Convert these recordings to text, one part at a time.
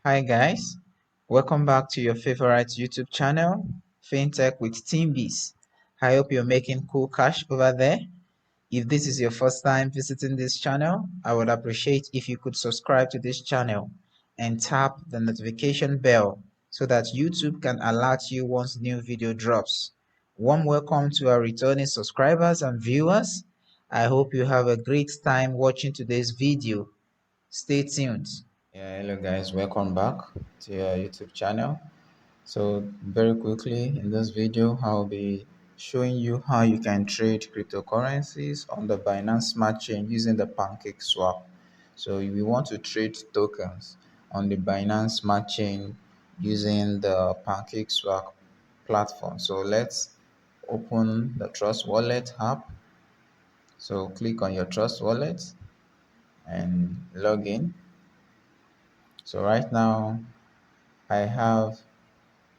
Hi guys, welcome back to your favorite YouTube channel, FinTech with Team Bees. I hope you're making cool cash over there. If this is your first time visiting this channel, I would appreciate if you could subscribe to this channel and tap the notification bell so that YouTube can alert you once new video drops. Warm welcome to our returning subscribers and viewers. I hope you have a great time watching today's video. Stay tuned. Yeah, hello guys, welcome back to your YouTube channel. So very quickly in this video, I'll be showing you how you can trade cryptocurrencies on the Binance Smart Chain using the PancakeSwap. So if you want to trade tokens on the Binance Smart Chain using the PancakeSwap platform. So let's open the Trust Wallet app. So click on your Trust Wallet and log in. So right now I have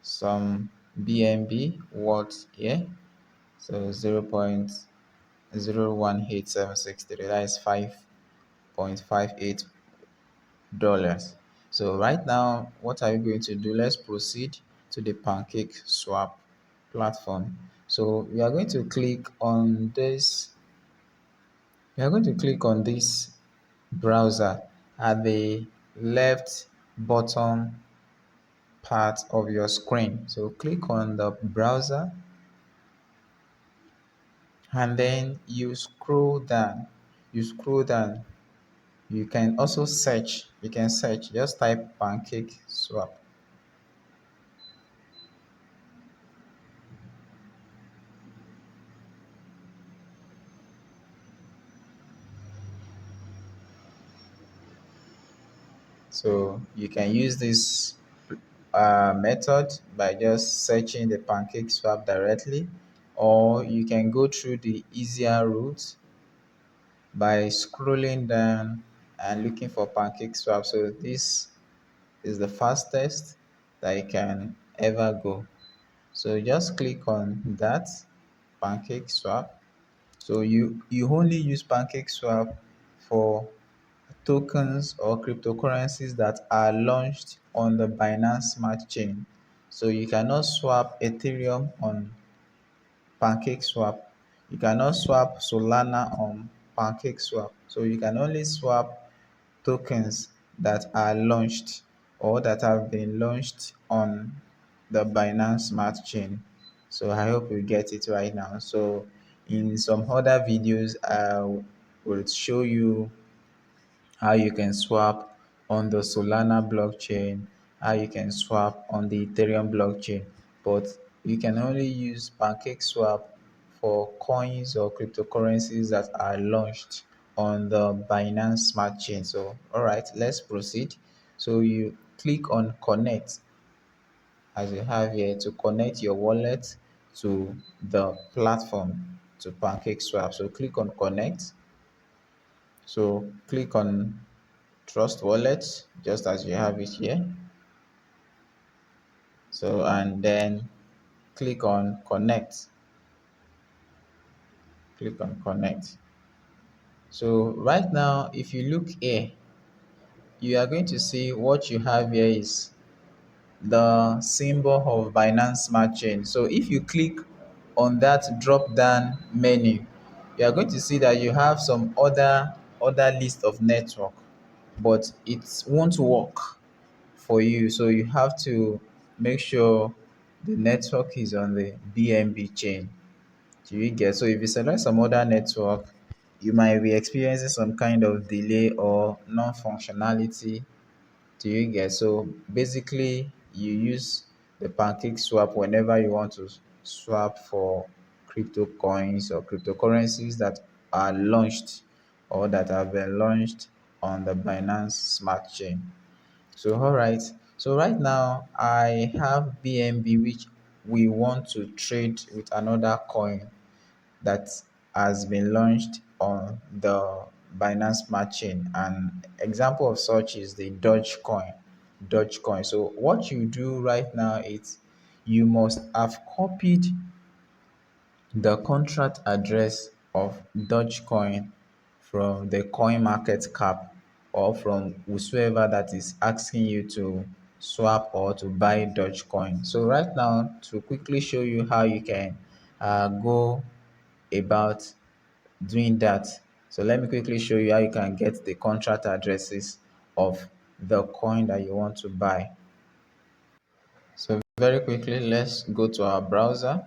some BNB worth here. So 0.018763, that is $5.58. So right now, what are we going to do? Let's proceed to the PancakeSwap platform. So we are going to click on this. We are going to click on this browser at the left bottom part of your screen. So click on the browser and then you scroll down. You can also search. You can search, just type pancake swap. So you can use this method by just searching the pancake swap directly, or you can go through the easier route by scrolling down and looking for pancake swap. So this is the fastest that you can ever go. So just click on that PancakeSwap. So you only use PancakeSwap for tokens or cryptocurrencies that are launched on the Binance Smart Chain. So you cannot swap Ethereum on PancakeSwap. You cannot swap Solana on PancakeSwap. So you can only swap tokens that are launched or that have been launched on the Binance Smart Chain. So I hope you get it right now. So in some other videos, I will show you how you can swap on the Solana blockchain, how you can swap on the Ethereum blockchain. But you can only use PancakeSwap for coins or cryptocurrencies that are launched on the Binance Smart Chain. So, all right, let's proceed. So you click on connect as you have here to connect your wallet to the platform to PancakeSwap. So click on connect. So click on Trust Wallet just as you have it here. So and then click on connect. Click on connect. So right now, if you look here, you are going to see what you have here is the symbol of Binance Smart Chain. So if you click on that drop down menu, you are going to see that you have some other list of network, but it won't work for you. So you have to make sure the network is on the BNB chain. Do you get? So if you select some other network, you might be experiencing some kind of delay or non-functionality. Do you get? So basically, you use the pancake swap whenever you want to swap for crypto coins or cryptocurrencies that are launched or that have been launched on the Binance Smart Chain. So all right. So right now I have BNB which we want to trade with another coin that has been launched on the Binance Smart Chain. An example of such is the Dogecoin. Dogecoin. So what you do right now is you must have copied the contract address of Dogecoin from the coin market cap. or from whosoever that is asking you to swap or to buy Dogecoin. So right now, to quickly show you how you can go about doing that. So let me quickly show you how you can get the contract addresses of the coin that you want to buy. So very quickly, let's go to our browser.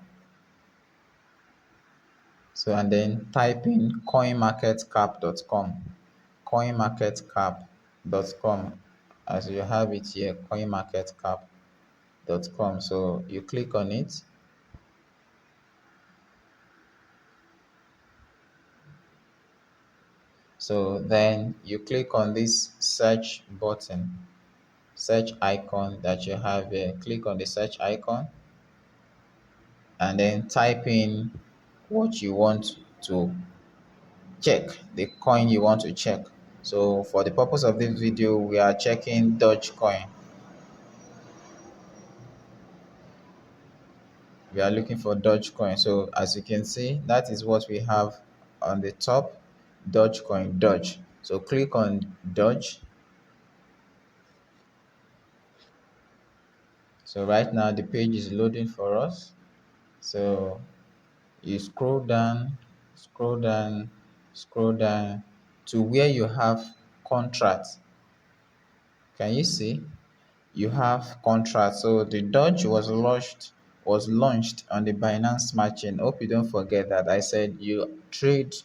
So and then type in coinmarketcap.com. Coinmarketcap.com, as you have it here, coinmarketcap.com. So you click on it. So then you click on this search button, search icon that you have here. Click on the search icon and then type in what you want to check, the coin you want to check. So for the purpose of this video, we are checking Dogecoin. We are looking for Dogecoin. So as you can see, that is what we have on the top, Dogecoin, Doge. So click on Doge. So right now the page is loading for us. So you scroll down, scroll down to where you have contracts. Can you see? You have contracts. So the Doge was launched on the Binance Smart Chain. Hope you don't forget that I said you trade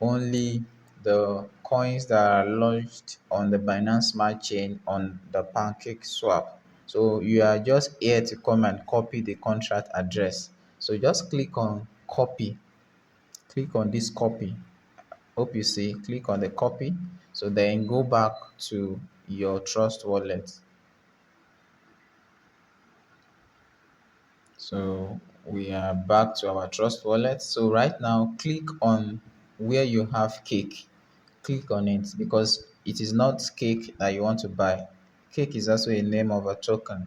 only the coins that are launched on the Binance Smart Chain on the PancakeSwap. So you are just here to come and copy the contract address. So just click on copy. Click on this copy. Hope you see. Click on the copy. So then go back to your Trust wallet. So we are back to our Trust wallet. So right now, click on where you have cake. Click on it because it is not cake that you want to buy. Cake is also a name of a token,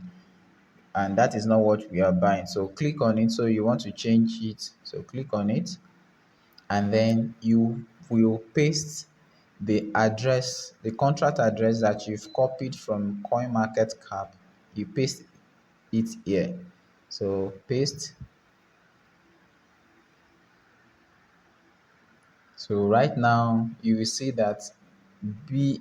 and that is not what we are buying. So click on it. So you want to change it. So click on it, and then you will paste the address, the contract address that you've copied from CoinMarketCap. You paste it here. So paste. So right now you will see that the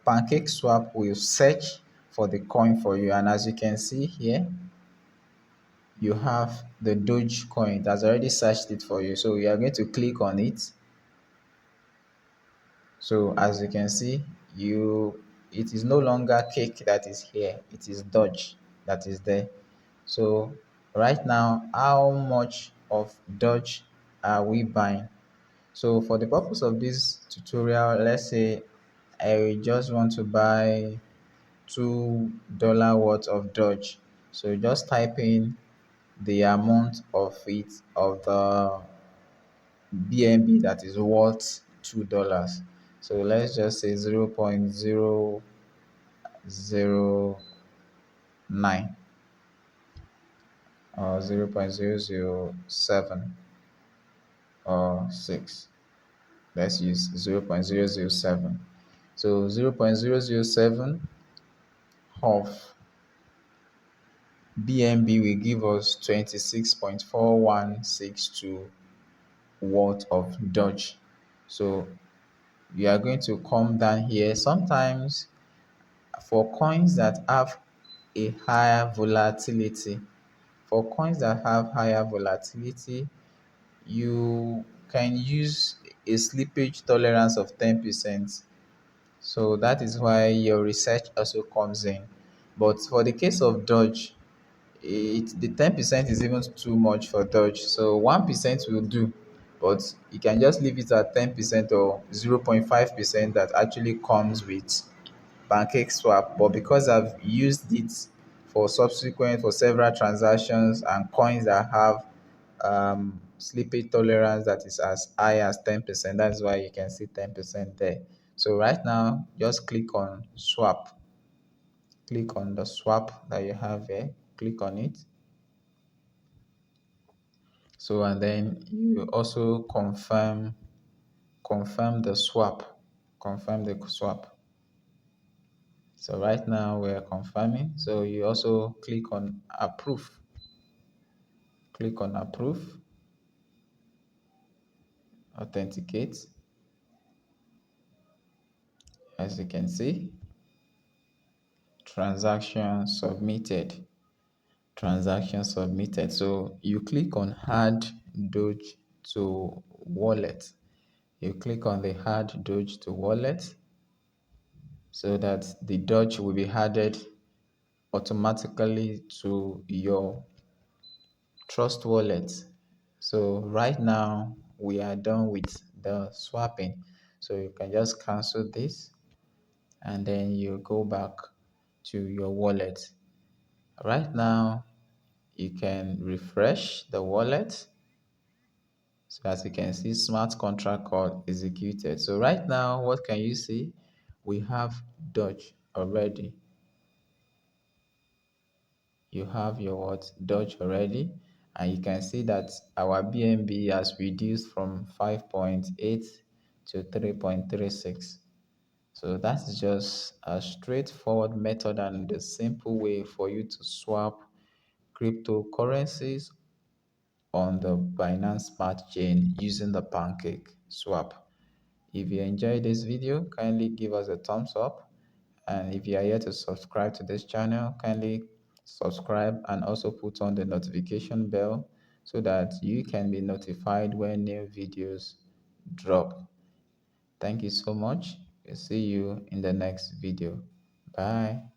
PancakeSwap will search for the coin for you, and as you can see here, you have the Doge coin. It has already searched it for you. So you are going to click on it. So as you can see, it is no longer cake that is here. It is Doge that is there. So right now, how much of Doge are we buying? So for the purpose of this tutorial, let's say I just want to buy $2 worth of Doge. So just type in the amount of it of the BNB that is worth $2. So let's just say 0.009 or 0.007 or 6. Let's use 0.007. So 0.007 of BNB will give us 26.4162 worth of Doge. So we are going to come down here. Sometimes for coins that have a higher volatility, you can use a slippage tolerance of 10%. So that is why your research also comes in. But for the case of Doge, the 10% is even too much for Doge. So 1% will do, but you can just leave it at 10% or 0.5% that actually comes with PancakeSwap. But because I've used it for several transactions and coins that have slippage tolerance that is as high as 10%, that's why you can see 10% there. So right now, just click on swap. Click on the swap that you have here. Click on it. So and then you also confirm the swap. confirm the swap. So right now we're confirming. So you also click on approve. Click on approve, authenticate. As you can see, transaction submitted. Transaction submitted. So you click on add Doge to wallet. You click on the add Doge to wallet so that the Doge will be added automatically to your Trust Wallet. So right now we are done with the swapping. So you can just cancel this and then you go back to your wallet. Right now you can refresh the wallet. So as you can see, smart contract code executed. So right now, what can you see? We have Doge already. You have your what Doge already, and you can see that our BNB has reduced from 5.8 to 3.36. So that's just a straightforward method and the simple way for you to swap cryptocurrencies on the Binance Smart Chain using the PancakeSwap. If you enjoyed this video, kindly give us a thumbs up. And if you are yet to subscribe to this channel, kindly subscribe and also put on the notification bell so that you can be notified when new videos drop. Thank you so much. We'll see you in the next video. Bye.